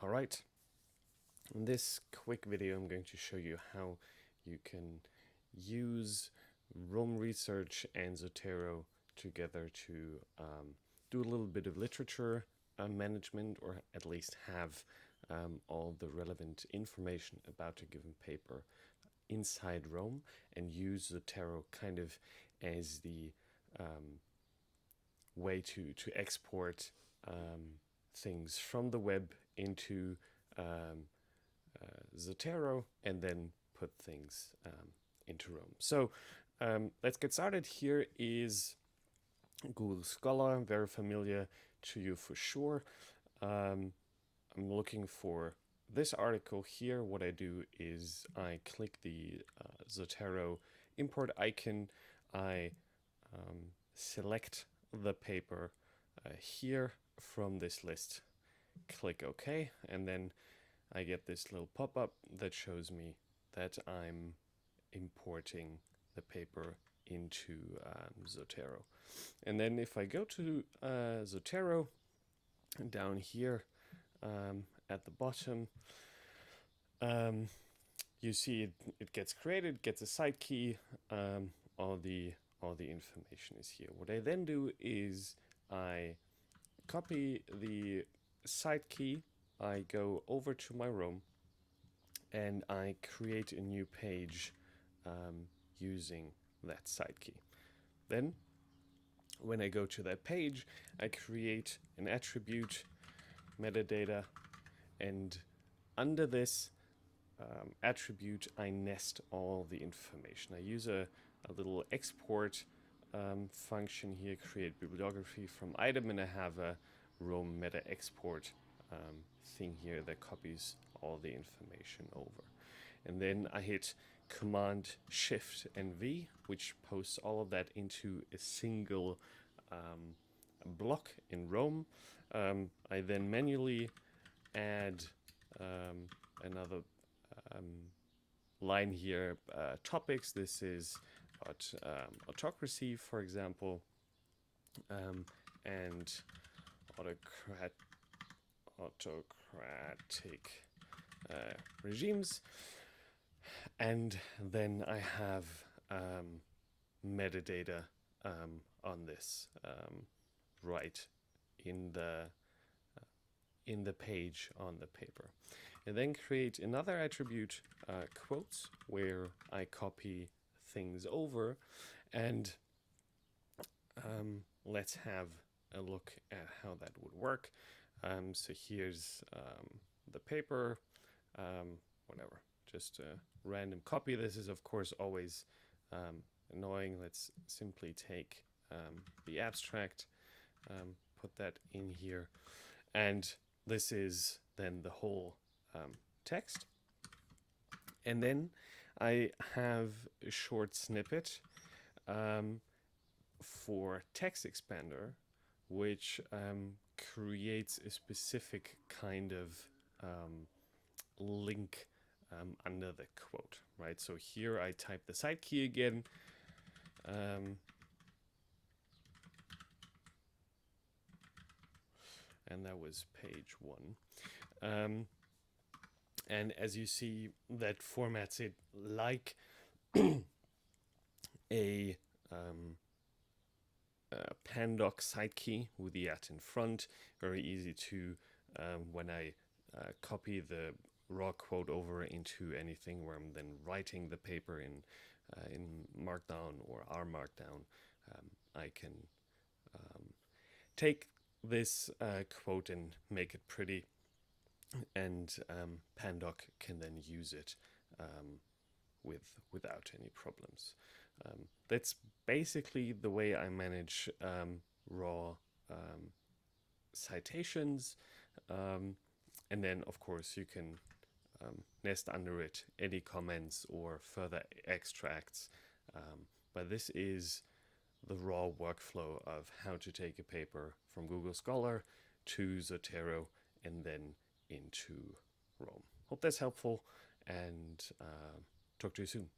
All right, in this quick video I'm going to show you how you can use RoamResearch and Zotero together to do a little bit of literature management, or at least have all the relevant information about a given paper inside Roam, and use Zotero kind of as the way to export things from the web into Zotero, and then put things into Roam. So let's get started. Here is Google Scholar, very familiar to you for sure. I'm looking for this article here. What I do is I click the Zotero import icon. I select the paper here from this list, click OK, and then I get this little pop-up that shows me that I'm importing the paper into Zotero. And then if I go to Zotero, down here at the bottom, you see it gets created, gets a site key, all the information is here. What I then do is I copy the site key, I go over to my Roam, and I create a new page using that site key. Then when I go to that page, I create an attribute, metadata, and under this attribute I nest all the information. I use a little export function here, create bibliography from item, and I have a Roam meta export thing here that copies all the information over. And then I hit Command Shift and V, which posts all of that into a single block in Roam. I then manually add another line here, topics. This is about autocracy, for example, and autocratic regimes. And then I have metadata on this right in the page on the paper. And then create another attribute, quotes, where I copy things over. And let's have a look at how that would work. So here's the paper, whatever, just a random copy. This is of course always annoying. Let's simply take the abstract, put that in here, and this is then the whole text. And then I have a short snippet for text expander, which creates a specific kind of link under the quote, right? So here I type the site key again, and that was page 1. And as you see, that formats it like a pandoc site key with the @ in front. Very easy to, when I copy the raw quote over into anything where I'm then writing the paper in Markdown or R Markdown, I can take this quote and make it pretty, and Pandoc can then use it without any problems. That's basically the way I manage raw citations, and then of course you can nest under it any comments or further extracts, but this is the raw workflow of how to take a paper from Google Scholar to Zotero and then into Roam. Hope that's helpful, and talk to you soon.